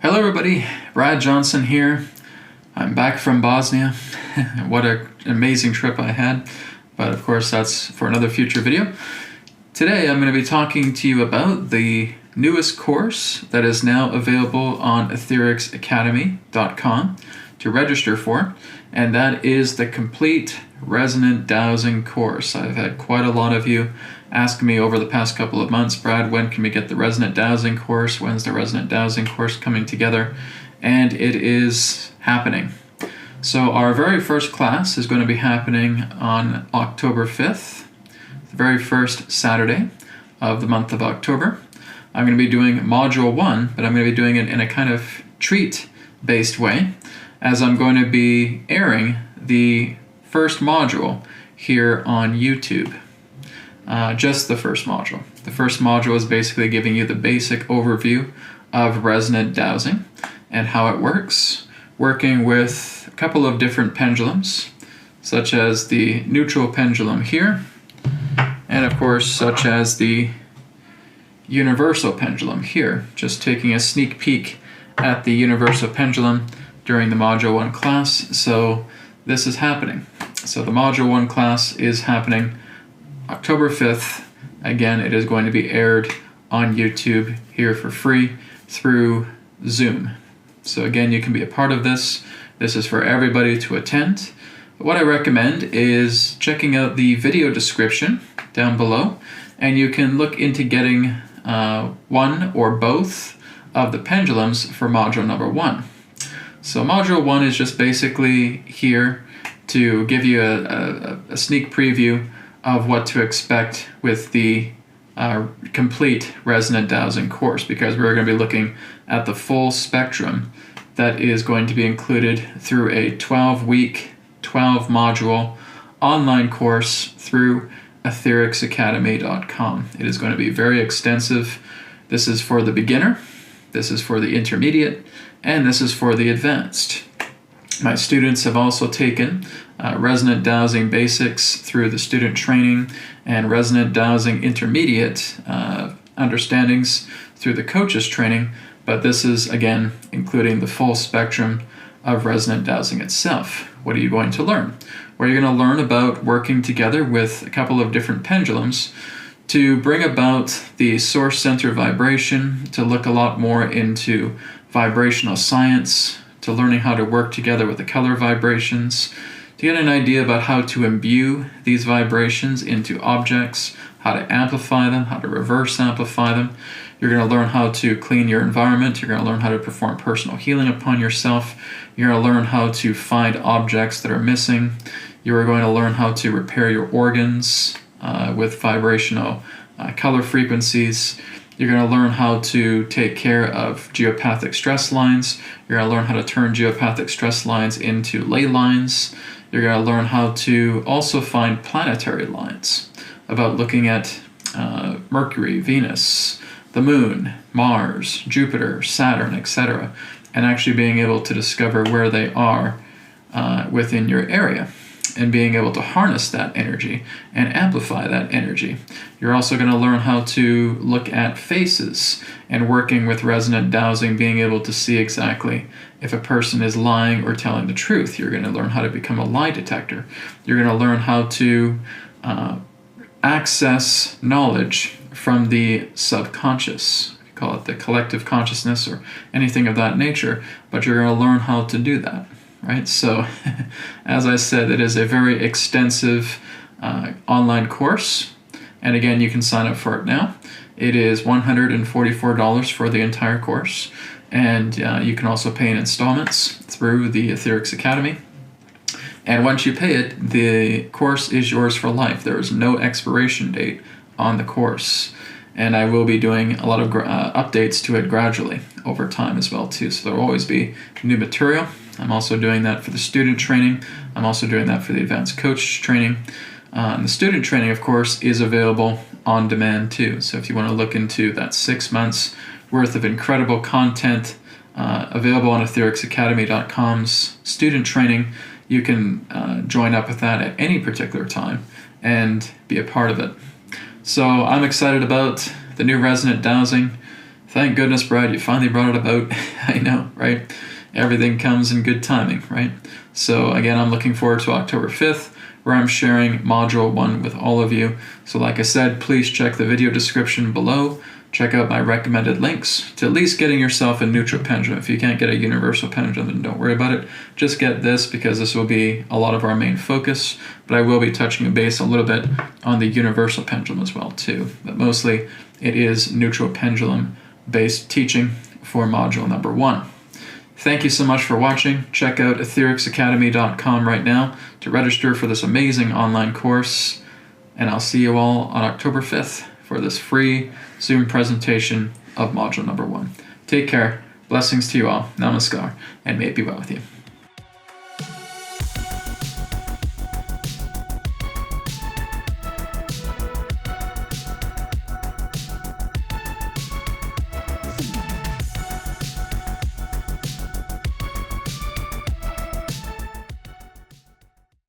Hello everybody, Brad Johnson here. I'm back from Bosnia. What an amazing trip I had, but of course that's for another future video. Today I'm going to be talking to you about the newest course that is now available on ethericsacademy.com to register for, and that is the complete Resonant Dowsing course. I've had quite a lot of you ask me over the past couple of months, Brad, when can we get the Resonant Dowsing course? When's the Resonant Dowsing course coming together? And it is happening. So our very first class is going to be happening on October 5th, the very first Saturday of the month of October. I'm going to be doing Module 1, but I'm going to be doing it in a kind of treat-based way, as I'm going to be airing the first module here on YouTube. Just the first module. The first module is basically giving you the basic overview of Resonant Dowsing and how it works, working with a couple of different pendulums, such as the neutral pendulum here, and of course such as the universal pendulum here. Just taking a sneak peek at the universal pendulum during the Module 1 class. So this is happening. So the Module 1 class is happening October 5th. Again, it is going to be aired on YouTube here for free through Zoom. So again, you can be a part of this. This is for everybody to attend. What I recommend is checking out the video description down below, and you can look into getting one or both of the pendulums for module number 1. So module 1 is just basically here to give you a sneak preview of what to expect with the complete Resonant Dowsing course, because we're going to be looking at the full spectrum that is going to be included through a 12-week, 12-module online course through ethericsacademy.com. It is going to be very extensive. This is for the beginner, this is for the intermediate, and this is for the advanced. My students have also taken Resonant Dowsing Basics through the student training and Resonant Dowsing Intermediate understandings through the coaches training, but this is, again, including the full spectrum of Resonant Dowsing itself. What are you going to learn? Well, you're going to learn about working together with a couple of different pendulums to bring about the source center vibration, to look a lot more into vibrational science, to learning how to work together with the color vibrations, to get an idea about how to imbue these vibrations into objects, how to amplify them, how to reverse amplify them. You're going to learn how to clean your environment. You're going to learn how to perform personal healing upon yourself. You're going to learn how to find objects that are missing. You are going to learn how to repair your organs with vibrational color frequencies. You're going to learn how to take care of geopathic stress lines. You're going to learn how to turn geopathic stress lines into ley lines. You're going to learn how to also find planetary lines, about looking at Mercury, Venus, the Moon, Mars, Jupiter, Saturn, etc., and actually being able to discover where they are within your area, and being able to harness that energy and amplify that energy. You're also going to learn how to look at faces, and working with Resonant Dowsing, being able to see exactly if a person is lying or telling the truth. You're going to learn how to become a lie detector. You're going to learn how to access knowledge from the subconscious. We call it the collective consciousness or anything of that nature, but you're going to learn how to do that. Right? So, as I said, it is a very extensive online course, and again, you can sign up for it now. It is $144 for the entire course, and you can also pay in installments through the Etherics Academy. And once you pay it, the course is yours for life. There is no expiration date on the course, and I will be doing a lot of updates to it gradually over time as well too. So there will always be new material. I'm also doing that for the student training. I'm also doing that for the advanced coach training. And the student training, of course, is available on demand too. So if you want to look into that 6 months worth of incredible content available on ethericsacademy.com's student training, you can join up with that at any particular time and be a part of it. So I'm excited about the new Resonant Dowsing. Thank goodness, Brad, you finally brought it about. I know, right? Everything comes in good timing, right? So again, I'm looking forward to October 5th, where I'm sharing Module 1 with all of you. So like I said, please check the video description below. Check out my recommended links to at least getting yourself a neutral pendulum. If you can't get a universal pendulum, then don't worry about it. Just get this, because this will be a lot of our main focus, but I will be touching base a little bit on the universal pendulum as well too. But mostly it is neutral pendulum based teaching for module number 1. Thank you so much for watching. Check out ethericsacademy.com right now to register for this amazing online course, and I'll see you all on October 5th for this free Zoom presentation of module number 1. Take care. Blessings to you all. Namaskar, and may it be well with you.